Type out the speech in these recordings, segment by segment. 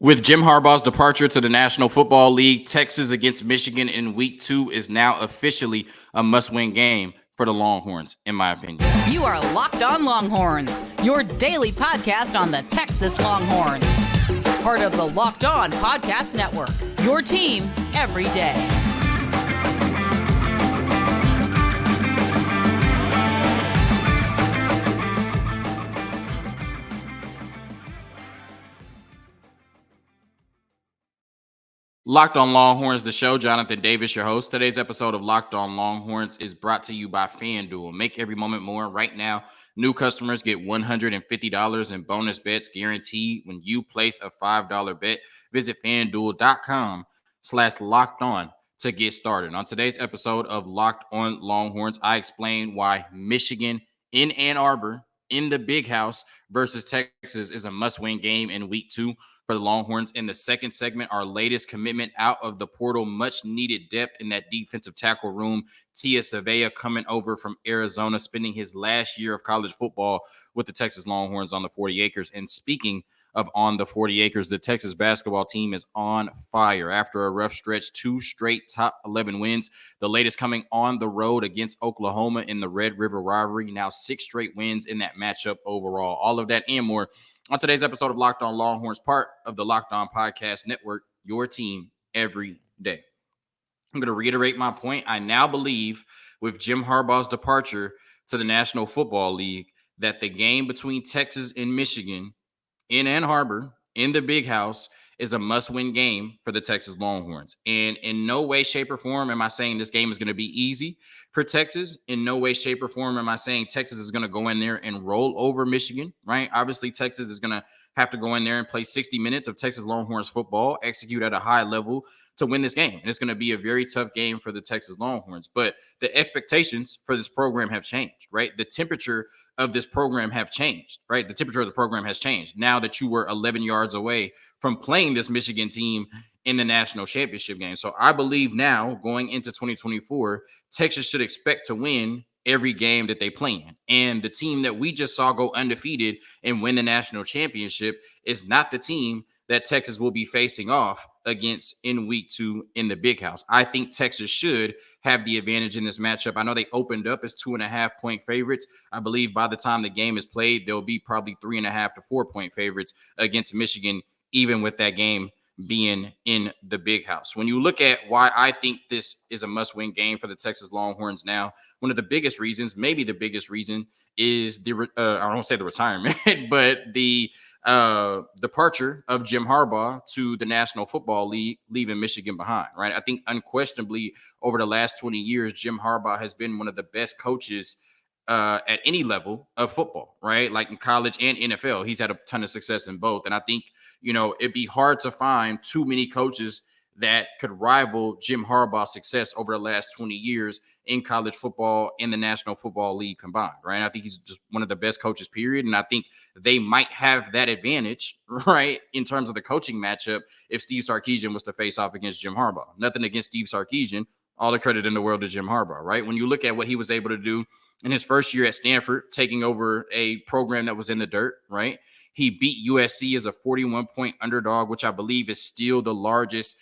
With Jim Harbaugh's departure to the National Football League, Texas against Michigan in week 2 is now officially a must-win game for the Longhorns, in my opinion. You are Locked On Longhorns, your daily podcast on the Texas Longhorns. Part of the Locked On Podcast Network, your team every day. Locked On Longhorns, the show. Jonathan Davis, your host. Today's episode of Locked On Longhorns is brought to you by FanDuel. Make every moment more. Right now, new customers get $150 in bonus bets guaranteed when you place a $5 bet. Visit FanDuel.com/locked on to get started. On today's episode of Locked On Longhorns, I explain why Michigan in Ann Arbor in the Big House versus Texas is a must-win game in week 2 for the Longhorns. In the second segment, our latest commitment out of the portal, much needed depth in that defensive tackle room. Tia Savea coming over from Arizona, spending his last year of college football with the Texas Longhorns on the 40 acres. And speaking of on the 40 acres, the Texas basketball team is on fire after a rough stretch, 2 straight top 11 wins, the latest coming on the road against Oklahoma in the Red River rivalry, now 6 straight wins in that matchup overall. All of that and more on today's episode of Locked On Longhorns, part of the Locked On Podcast Network, your team every day. I'm going to reiterate my point. I now believe with Jim Harbaugh's departure to the National Football League that the game between Texas and Michigan in Ann Arbor, in the Big House, is a must-win game for the Texas Longhorns. And in no way, shape, or form am I saying this game is going to be easy for Texas. In no way, shape, or form am I saying Texas is going to go in there and roll over Michigan, right? Obviously, Texas is going to have to go in there and play 60 minutes of Texas Longhorns football, execute at a high level to win this game. And it's going to be a very tough game for the Texas Longhorns. But the expectations for this program have changed, right? The temperature of this program have changed, right? The temperature of the program has changed now that you were 11 yards away from playing this Michigan team in the national championship game. So I believe now going into 2024, Texas should expect to win every game that they play in. And the team that we just saw go undefeated and win the national championship is not the team that Texas will be facing off against in week 2 in the Big House. I think Texas should have the advantage in this matchup. I know they opened up as 2.5-point favorites. I believe by the time the game is played, they'll be probably 3.5 to 4-point favorites against Michigan, even with that game being in the Big House. When you look at why I think this is a must-win game for the Texas Longhorns now, one of the biggest reasons, maybe the biggest reason, is I don't say the retirement, but the departure of Jim Harbaugh to the National Football League, leaving Michigan behind, right? I think unquestionably over the last 20 years, Jim Harbaugh has been one of the best coaches at any level of football, right? Like in college and NFL, he's had a ton of success in both. And I think, it'd be hard to find too many coaches that could rival Jim Harbaugh's success over the last 20 years in college football and the National Football League combined, right? And I think he's just one of the best coaches, period. And I think they might have that advantage, right, in terms of the coaching matchup if Steve Sarkisian was to face off against Jim Harbaugh. Nothing against Steve Sarkisian. All the credit in the world to Jim Harbaugh, right? When you look at what he was able to do in his first year at Stanford, taking over a program that was in the dirt, right? He beat USC as a 41-point underdog, which I believe is still the largest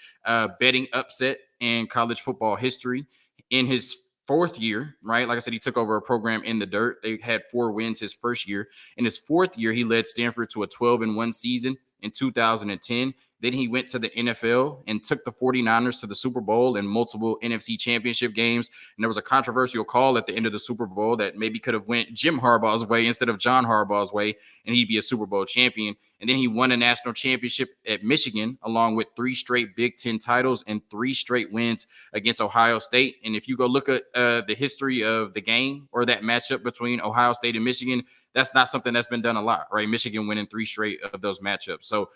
betting upset in college football history. In his 4th year, right? Like I said, he took over a program in the dirt. They had 4 wins his first year. In his 4th year, he led Stanford to a 12-1 season in 2010. Then he went to the NFL and took the 49ers to the Super Bowl and multiple NFC championship games. And there was a controversial call at the end of the Super Bowl that maybe could have went Jim Harbaugh's way instead of John Harbaugh's way, and he'd be a Super Bowl champion. And then he won a national championship at Michigan, along with 3 straight Big Ten titles and 3 straight wins against Ohio State. And if you go look at the history of the game or that matchup between Ohio State and Michigan, that's not something that's been done a lot, right? Michigan winning 3 straight of those matchups. So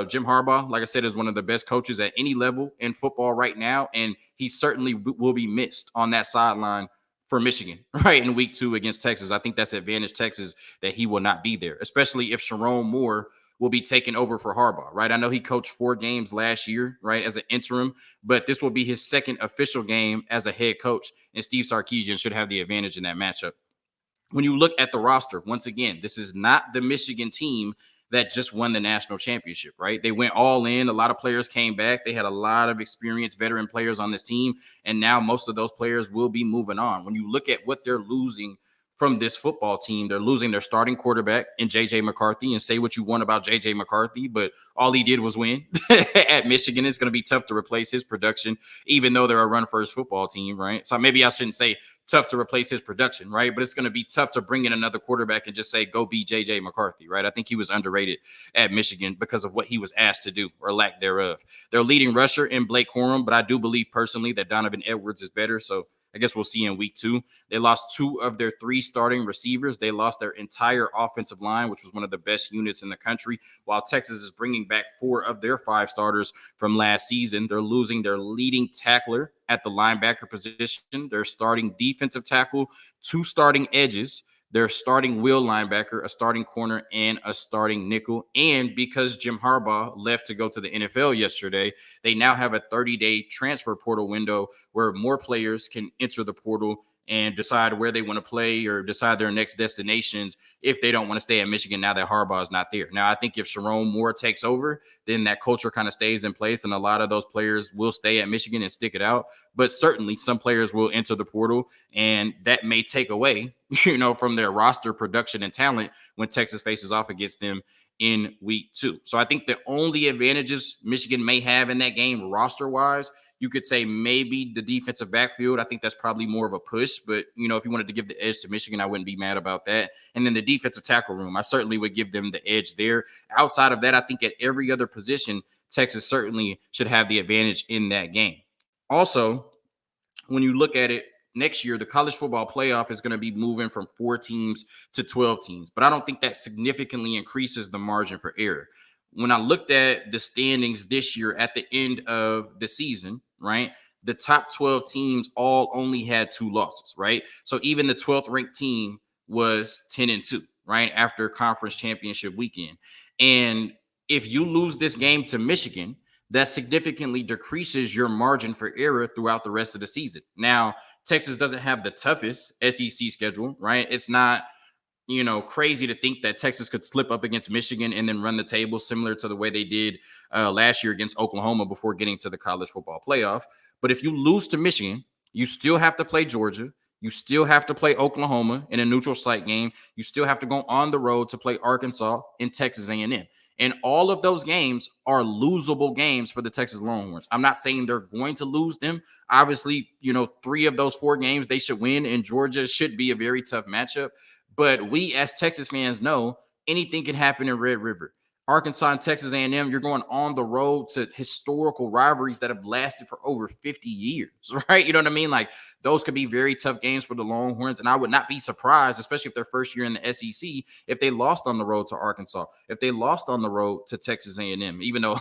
Jim Harbaugh, like I said, is one of the best coaches at any level in football right now, and he certainly will be missed on that sideline for Michigan, right, in week 2 against Texas. I think that's advantage Texas that he will not be there, especially if Sharon Moore will be taking over for Harbaugh, right? I know he coached 4 games last year, right, as an interim, but this will be his 2nd official game as a head coach, and Steve Sarkisian should have the advantage in that matchup. When you look at the roster, once again, this is not the Michigan team that just won the national championship, right? They went all in. A lot of players came back. They had a lot of experienced veteran players on this team. And now most of those players will be moving on. When you look at what they're losing from this football team, they're losing their starting quarterback in JJ McCarthy. And say what you want about JJ McCarthy, but all he did was win at Michigan. It's going to be tough to replace his production, even though they're a run first football team, right? So maybe I shouldn't say tough to replace his production, right? But it's going to be tough to bring in another quarterback and just say, go be JJ McCarthy, right? I think he was underrated at Michigan because of what he was asked to do or lack thereof. Their leading rusher in Blake Corum, but I do believe personally that Donovan Edwards is better. So I guess we'll see in week 2. They lost 2 of their 3 starting receivers. They lost their entire offensive line, which was one of the best units in the country, while Texas is bringing back 4 of their 5 starters from last season. They're losing their leading tackler at the linebacker position, their starting defensive tackle, 2 starting edges, their starting will linebacker, a starting corner, and a starting nickel. And because Jim Harbaugh left to go to the NFL yesterday, they now have a 30-day transfer portal window where more players can enter the portal and decide where they want to play or decide their next destinations if they don't want to stay at Michigan now that Harbaugh is not there. Now, I think if Sharon Moore takes over, then that culture kind of stays in place and a lot of those players will stay at Michigan and stick it out. But certainly some players will enter the portal and that may take away, from their roster production and talent when Texas faces off against them in week 2. So I think the only advantages Michigan may have in that game roster-wise, you could say maybe the defensive backfield. I think that's probably more of a push, but if you wanted to give the edge to Michigan, I wouldn't be mad about that. And then the defensive tackle room, I certainly would give them the edge there. Outside of that, I think at every other position, Texas certainly should have the advantage in that game. Also, when you look at it, next year, the college football playoff is going to be moving from 4 teams to 12 teams, but I don't think that significantly increases the margin for error. When I looked at the standings this year at the end of the season, right, the top 12 teams all only had 2 losses, right? So even the 12th ranked team was 10-2, right, after conference championship weekend. And if you lose this game to Michigan, that significantly decreases your margin for error throughout the rest of the season. Now, Texas doesn't have the toughest SEC schedule, right? It's not, crazy to think that Texas could slip up against Michigan and then run the table similar to the way they did last year against Oklahoma before getting to the college football playoff. But if you lose to Michigan, you still have to play Georgia. You still have to play Oklahoma in a neutral site game. You still have to go on the road to play Arkansas and Texas A&M. And all of those games are losable games for the Texas Longhorns. I'm not saying they're going to lose them. Obviously, 3 of those 4 games they should win, and Georgia should be a very tough matchup. But we as Texas fans know anything can happen in Red River. Arkansas and Texas A&M, you're going on the road to historical rivalries that have lasted for over 50 years, right? You know what I mean? Like, those could be very tough games for the Longhorns, and I would not be surprised, especially if their first year in the SEC, if they lost on the road to Arkansas, if they lost on the road to Texas A&M, even though,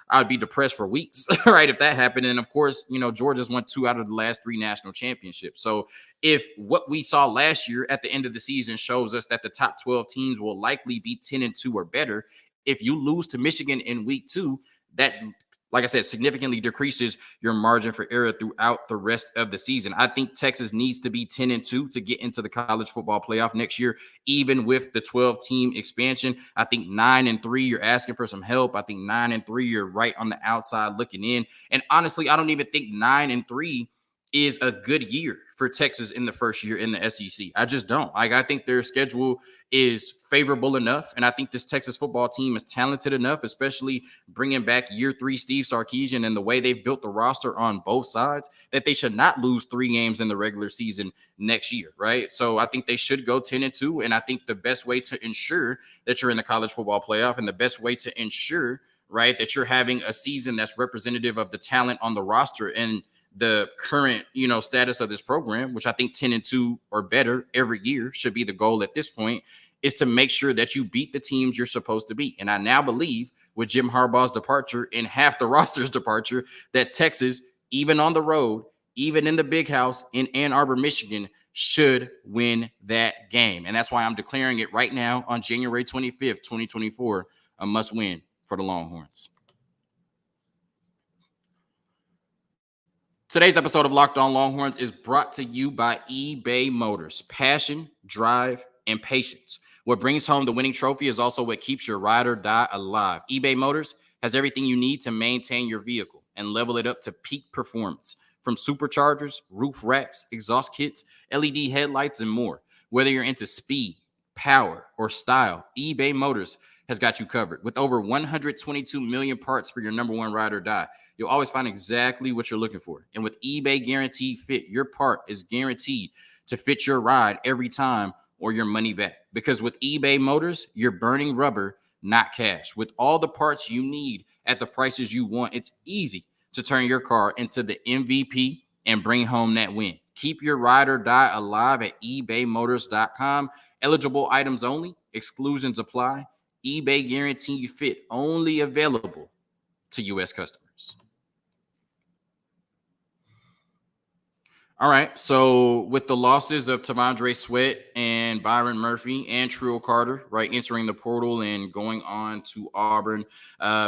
I'd be depressed for weeks, right, if that happened. And, of course, Georgia's won 2 out of the last 3 national championships. So if what we saw last year at the end of the season shows us that the top 12 teams will likely be 10-2 or better, if you lose to Michigan in week 2, that, like I said, significantly decreases your margin for error throughout the rest of the season. I think Texas needs to be 10-2 to get into the college football playoff next year, even with the 12-team expansion. I think 9-3, you're asking for some help. I think 9-3, you're right on the outside looking in. And honestly, I don't even think 9-3 is a good year for Texas in the first year in the SEC. I just don't. I think their schedule is favorable enough, and I think this Texas football team is talented enough, especially bringing back year 3 Steve Sarkisian and the way they've built the roster on both sides, that they should not lose 3 games in the regular season next year, right? So I think they should go 10-2, and I think the best way to ensure that you're in the college football playoff and the best way to ensure, right, that you're having a season that's representative of the talent on the roster and the current, status of this program, which I think 10-2 or better every year should be the goal at this point, is to make sure that you beat the teams you're supposed to beat. And I now believe with Jim Harbaugh's departure and half the roster's departure, that Texas, even on the road, even in the big house in Ann Arbor, Michigan, should win that game. And that's why I'm declaring it right now on January 25th, 2024, a must win for the Longhorns. Today's episode of Locked On Longhorns is brought to you by eBay Motors. Passion, drive, and patience. What brings home the winning trophy is also what keeps your ride or die alive. eBay Motors has everything you need to maintain your vehicle and level it up to peak performance. From superchargers, roof racks, exhaust kits, LED headlights, and more. Whether you're into speed, power, or style, eBay Motors has got you covered. With over 122 million parts for your number one ride or die, you'll always find exactly what you're looking for. And with eBay Guaranteed Fit, your part is guaranteed to fit your ride every time or your money back. Because with eBay Motors, you're burning rubber, not cash. With all the parts you need at the prices you want, it's easy to turn your car into the MVP and bring home that win. Keep your ride or die alive at ebaymotors.com. Eligible items only, exclusions apply. eBay Guaranteed Fit only available to U.S. customers. All right. So with the losses of Tavondre Sweat and Byron Murphy and Trill Carter, right, entering the portal and going on to Auburn,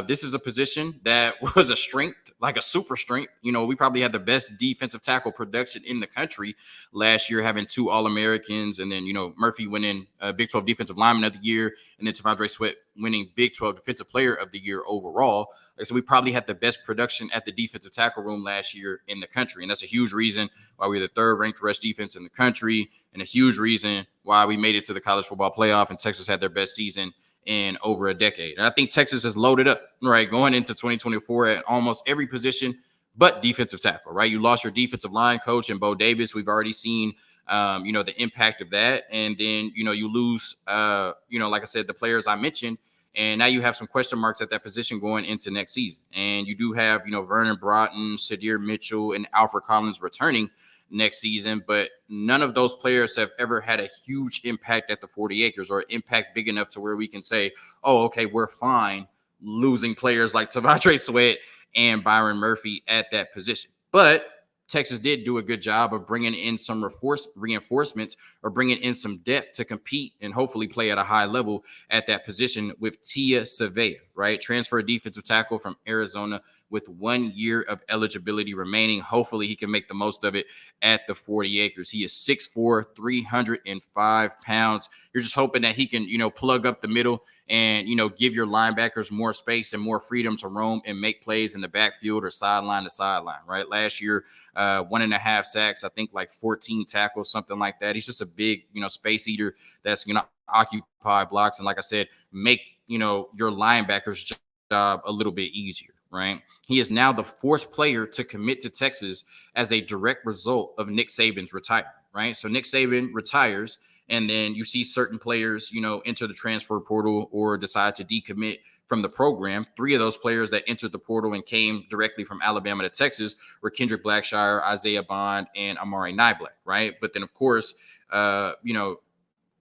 this is a position that was a strength, like a super strength. We probably had the best defensive tackle production in the country last year, having 2 All-Americans, and then Murphy winning Big 12 Defensive Lineman of the Year, and then Tavondre Sweat winning Big 12 Defensive Player of the Year overall. So we probably had the best production at the defensive tackle room last year in the country, and that's a huge reason why we're the 3rd ranked rush defense in the country, and a huge reason why we made it to the college football playoff, and Texas had their best season in over a decade. And I think Texas has loaded up, right, going into 2024 at almost every position but defensive tackle, right? You lost your defensive line coach in Bo Davis. We've already seen, the impact of that. And then, you lose, like I said, the players I mentioned. And now you have some question marks at that position going into next season. And you do have, Vernon Broughton, Sadir Mitchell, and Alfred Collins returning next season. But none of those players have ever had a huge impact at the 40 acres or impact big enough to where we can say, oh, okay, we're fine losing players like Tavondre Sweat and Byron Murphy at that position. But Texas did do a good job of bringing in some reinforcements or bringing in some depth to compete and hopefully play at a high level at that position with Tia Savea, right? Transfer defensive tackle from Arizona with 1 year of eligibility remaining. Hopefully he can make the most of it at the 40 acres. He is 6'4", 305 pounds. You're just hoping that he can, plug up the middle and, give your linebackers more space and more freedom to roam and make plays in the backfield or sideline to sideline, right? Last year, 1.5 sacks, I think like 14 tackles, something like that. He's just a big, space eater that's, occupy blocks. And like I said, make, your linebackers job a little bit easier, right? He is now the 4th player to commit to Texas as a direct result of Nick Saban's retirement, right? So Nick Saban retires, and then you see certain players, enter the transfer portal or decide to decommit from the program. 3 of those players that entered the portal and came directly from Alabama to Texas were Kendrick Blackshire, Isaiah Bond, and Amari Niblack, right? But then, of course, Kalen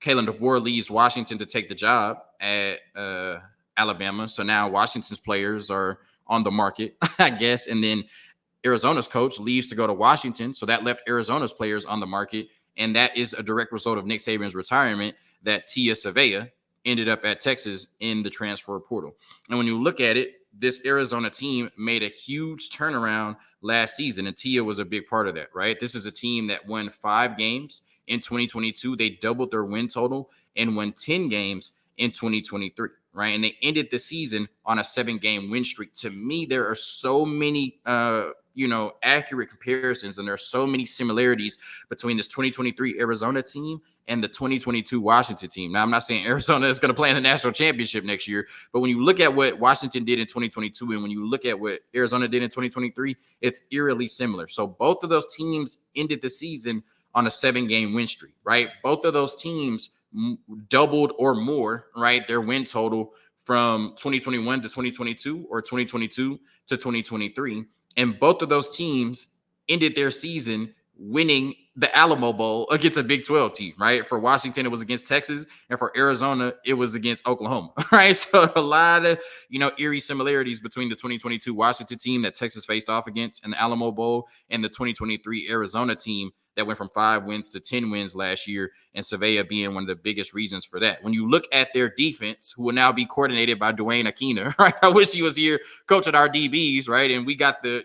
DeBoer leaves Washington to take the job at Alabama. So now Washington's players are on the market, I guess. And then Arizona's coach leaves to go to Washington. So that left Arizona's players on the market. And that is a direct result of Nick Saban's retirement that Tia Savea ended up at Texas in the transfer portal. And when you look at it, this Arizona team made a huge turnaround last season, and Tia was a big part of that, right? This is a team that won 5 games in 2022. They doubled their win total and won 10 games in 2023, right? And they ended the season on a 7-game win streak. To me, there are so many, accurate comparisons, and there are so many similarities between this 2023 Arizona team and the 2022 Washington team. Now, I'm not saying Arizona is going to play in the national championship next year, but when you look at what Washington did in 2022 and when you look at what Arizona did in 2023, it's eerily similar. So both of those teams ended the season on a 7-game win streak, right? Both of those teams doubled or more, right, their win total from 2021 to 2022 or 2022 to 2023. And both of those teams ended their season winning the Alamo Bowl against a Big 12 team, right? For Washington, it was against Texas, and for Arizona, it was against Oklahoma, right? So a lot of, eerie similarities between the 2022 Washington team that Texas faced off against in the Alamo Bowl and the 2023 Arizona team that went from 5 wins to 10 wins last year, and Savea being one of the biggest reasons for that. When you look at their defense, who will now be coordinated by Dwayne Akina, right? I wish he was here coaching our DBs, right? And we got the,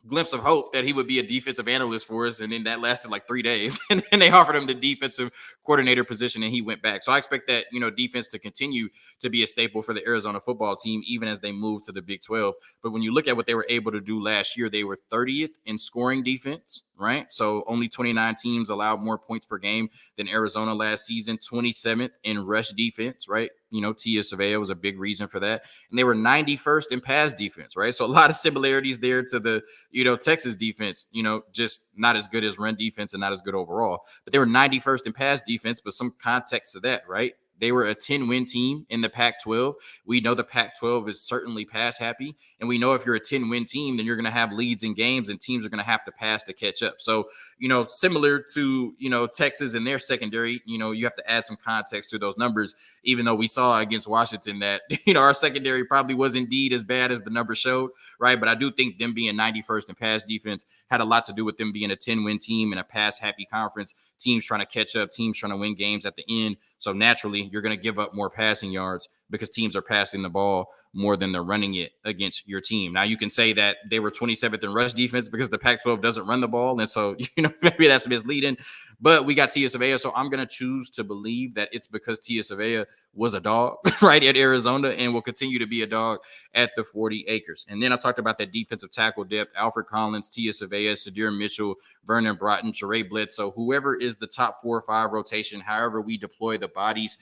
glimpse of hope that he would be a defensive analyst for us, and then that lasted like 3 days, and then they offered him the defensive coordinator position, and he went back. So I expect that defense to continue to be a staple for the Arizona football team, even as they move to the Big 12. But when you look at what they were able to do last year, they were 30th in scoring defense, right? So only 29 teams allowed more points per game than Arizona last season. 27th in rush defense, right? Tia Savea was a big reason for that. And they were 91st in pass defense, right? So a lot of similarities there to the Texas defense, just not as good as run defense and not as good overall. But they were 91st in pass defense, but some context to that, right? They were a 10-win team in the Pac-12. We know the Pac-12 is certainly pass happy. And we know if you're a 10-win team, then you're going to have leads in games and teams are going to have to pass to catch up. So, similar to, Texas and their secondary, you have to add some context to those numbers, even though we saw against Washington that, our secondary probably was indeed as bad as the numbers showed, right? But I do think them being 91st in pass defense had a lot to do with them being a 10-win team in a pass-happy conference, teams trying to catch up, teams trying to win games at the end. So naturally, you're going to give up more passing yards because teams are passing the ball more than they're running it against your team. Now, you can say that they were 27th in rush defense because the Pac-12 doesn't run the ball. And so, maybe that's misleading. But we got Tia Savea, so I'm going to choose to believe that it's because Tia Savea was a dog, right, at Arizona and will continue to be a dog at the 40 acres. And then I talked about that defensive tackle depth: Alfred Collins, Tia Savea, Sadir Mitchell, Vernon Broughton, Jeray Bledsoe, whoever is the top 4 or 5 rotation, however we deploy the bodies,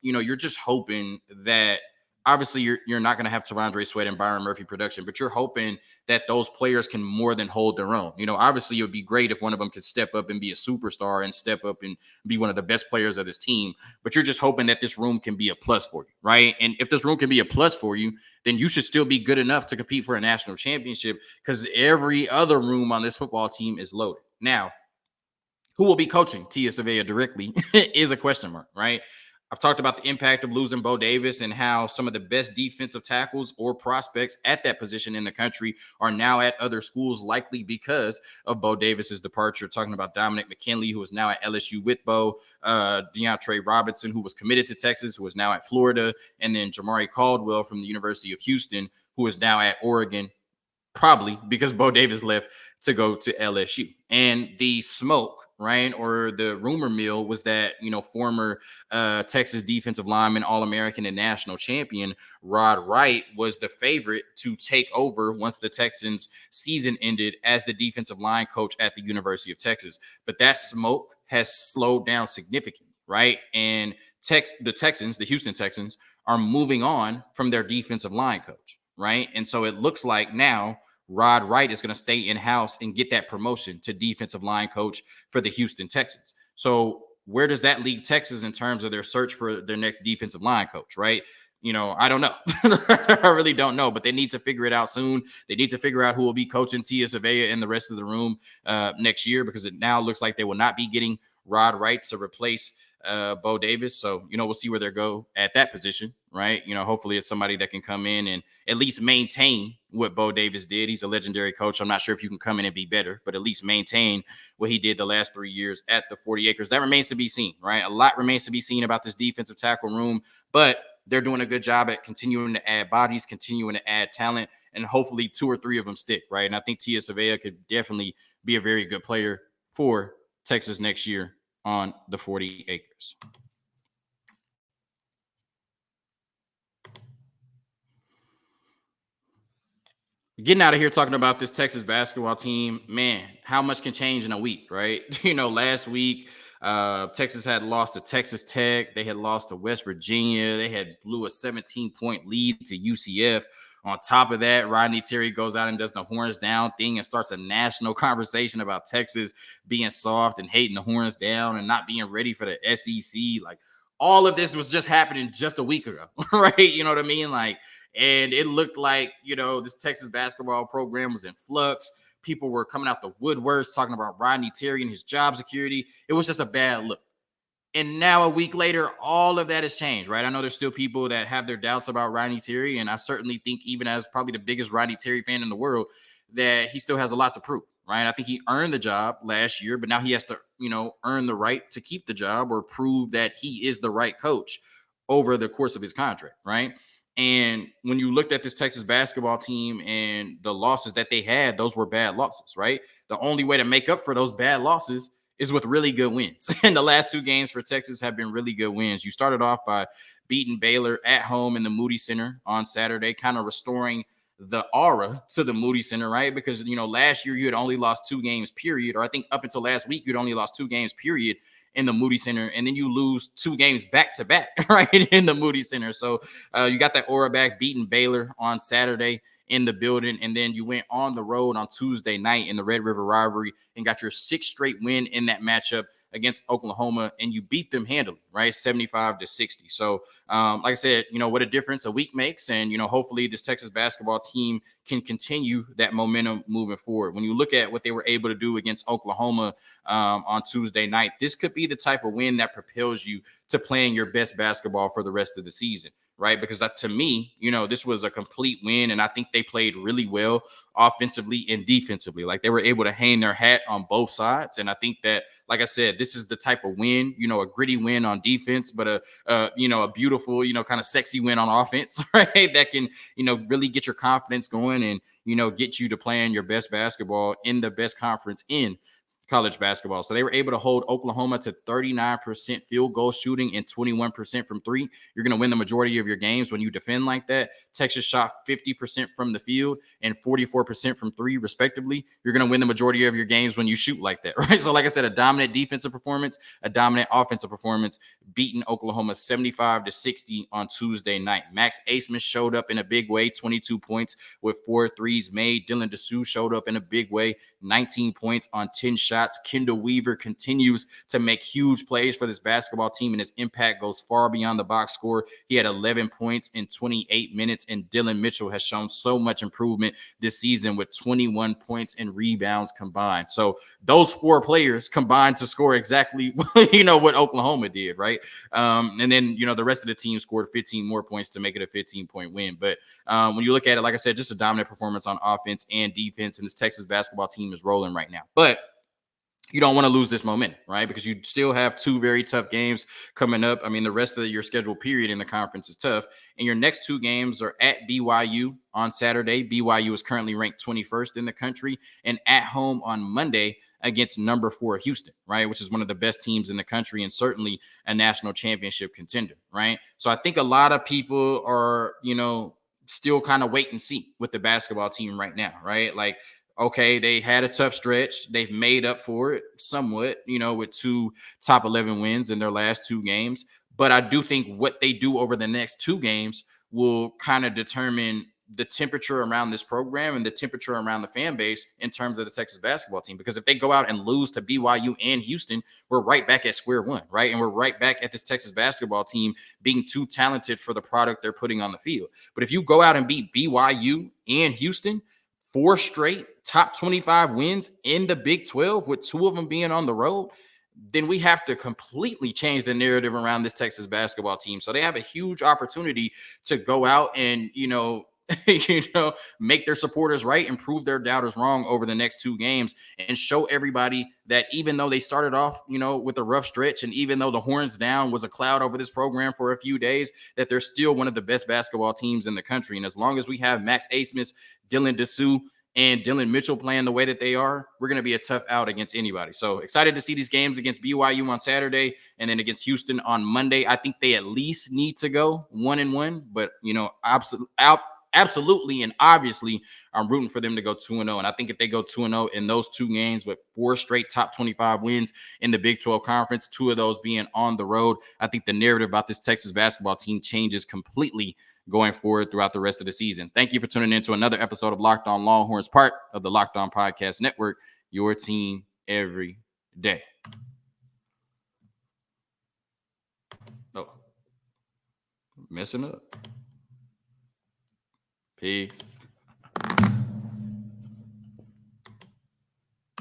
you're just hoping that obviously you're not going to have Tavondre Sweat and Byron Murphy production, but you're hoping that those players can more than hold their own. Obviously it would be great if one of them could step up and be a superstar and step up and be one of the best players of this team, but you're just hoping that this room can be a plus for you, right? And if this room can be a plus for you, then you should still be good enough to compete for a national championship, because every other room on this football team is loaded. Now, who will be coaching Tia Savea directly is a question mark, right? I've talked about the impact of losing Bo Davis and how some of the best defensive tackles or prospects at that position in the country are now at other schools, likely because of Bo Davis's departure. Talking about Dominic McKinley, who is now at LSU with Bo, DeAndre Robinson, who was committed to Texas, who is now at Florida, and then Jamari Caldwell from the University of Houston, who is now at Oregon, probably because Bo Davis left to go to LSU. And the smoke, right, or the rumor mill was that, former Texas defensive lineman, All-American and national champion Rod Wright was the favorite to take over once the Texans season ended as the defensive line coach at the University of Texas. But that smoke has slowed down significantly, right? And the Houston Texans are moving on from their defensive line coach, right? And so it looks like now Rod Wright is going to stay in-house and get that promotion to defensive line coach for the Houston Texans. So where does that leave Texas in terms of their search for their next defensive line coach, right? I don't know. I really don't know, but they need to figure it out soon. They need to figure out who will be coaching Tia Savea and the rest of the room next year, because it now looks like they will not be getting Rod Wright to replace Bo Davis. So, we'll see where they go at that position, right? Hopefully it's somebody that can come in and at least maintain what Bo Davis did. He's a legendary coach. I'm not sure if you can come in and be better, but at least maintain what he did the last 3 years at the 40 acres. That remains to be seen, right? A lot remains to be seen about this defensive tackle room, but they're doing a good job at continuing to add bodies, continuing to add talent, and hopefully 2 or 3 of them stick, right? And I think Tia Savea could definitely be a very good player for Texas next year on the 40 acres. Getting out of here talking about this Texas basketball team, man, how much can change in a week, right? Last week, Texas had lost to Texas Tech. They had lost to West Virginia. They had blew a 17-point lead to UCF. On top of that, Rodney Terry goes out and does the horns down thing and starts a national conversation about Texas being soft and hating the horns down and not being ready for the SEC. Like, all of this was just happening just a week ago, right? You know what I mean? And it looked like, this Texas basketball program was in flux. People were coming out the woodworks talking about Rodney Terry and his job security. It was just a bad look. And now a week later, all of that has changed, right? I know there's still people that have their doubts about Rodney Terry, and I certainly think, even as probably the biggest Rodney Terry fan in the world, that he still has a lot to prove, right? I think he earned the job last year, but now he has to, earn the right to keep the job or prove that he is the right coach over the course of his contract, right? And when you looked at this Texas basketball team and the losses that they had, those were bad losses, right? The only way to make up for those bad losses is with really good wins. And the last two games for Texas have been really good wins. You started off by beating Baylor at home in the Moody Center on Saturday, kind of restoring the aura to the Moody Center, right? Because, last year you had only lost 2 games, period. Or I think up until last week, you'd only lost 2 games, period, in the Moody Center. And then you lose 2 games back to back, right? In the Moody Center. So you got that aura back, beating Baylor on Saturday in the building. And then you went on the road on Tuesday night in the Red River rivalry and got your 6th straight win in that matchup against Oklahoma, and you beat them handily, right? 75-60. So, like I said, what a difference a week makes. And, hopefully this Texas basketball team can continue that momentum moving forward. When you look at what they were able to do against Oklahoma on Tuesday night, this could be the type of win that propels you to playing your best basketball for the rest of the season, right? Because to me, this was a complete win, and I think they played really well offensively and defensively. Like, they were able to hang their hat on both sides. And I think that, like I said, this is the type of win, a gritty win on defense, but a beautiful, kind of sexy win on offense, right? That can, really get your confidence going and, get you to playing your best basketball in the best conference in college basketball. So they were able to hold Oklahoma to 39% field goal shooting and 21% from 3. You're going to win the majority of your games when you defend like that. Texas shot 50% from the field and 44% from 3, respectively. You're going to win the majority of your games when you shoot like that, right? So like I said, a dominant defensive performance, a dominant offensive performance, beating Oklahoma 75-60 on Tuesday night. Max Aceman showed up in a big way, 22 points with 4 threes made. Dylan Dessou showed up in a big way, 19 points on 10 shots. Kendall Weaver continues to make huge plays for this basketball team, and his impact goes far beyond the box score. He had 11 points in 28 minutes, and Dylan Mitchell has shown so much improvement this season with 21 points and rebounds combined. So those 4 players combined to score exactly, what Oklahoma did, right? And then, the rest of the team scored 15 more points to make it a 15-point win. But when you look at it, like I said, just a dominant performance on offense and defense, and this Texas basketball team is rolling right now. But you don't want to lose this momentum, right? Because you still have 2 very tough games coming up. I mean, the rest of your schedule period in the conference is tough. And your next 2 games are at BYU on Saturday. BYU is currently ranked 21st in the country, and at home on Monday against number 4 Houston, right? Which is one of the best teams in the country and certainly a national championship contender, right? So I think a lot of people are, still kind of wait and see with the basketball team right now, right? Like, okay, they had a tough stretch. They've made up for it somewhat, with 2 top 11 wins in their last 2 games. But I do think what they do over the next 2 games will kind of determine the temperature around this program and the temperature around the fan base in terms of the Texas basketball team. Because if they go out and lose to BYU and Houston, we're right back at square one, right? And we're right back at this Texas basketball team being too talented for the product they're putting on the field. But if you go out and beat BYU and Houston, 4 straight top 25 wins in the Big 12, with 2 of them being on the road, then we have to completely change the narrative around this Texas basketball team. So they have a huge opportunity to go out and, make their supporters right and prove their doubters wrong over the next 2 games and show everybody that even though they started off, with a rough stretch, and even though the horns down was a cloud over this program for a few days, that they're still one of the best basketball teams in the country. And as long as we have Max Aceman, Dylan Dessou, and Dylan Mitchell playing the way that they are, we're going to be a tough out against anybody. So excited to see these games against BYU on Saturday and then against Houston on Monday. I think they at least need to go 1-1, but absolutely and obviously I'm rooting for them to go 2-0. And I think if they go 2-0 in those 2 games with 4 straight top 25 wins in the Big 12 conference, 2 of those being on the road, I think the narrative about this Texas basketball team changes completely going forward throughout the rest of the season. Thank you for tuning in to another episode of Locked On Longhorns, part of the Locked On Podcast Network, your team every day. Oh, messing up. Peace.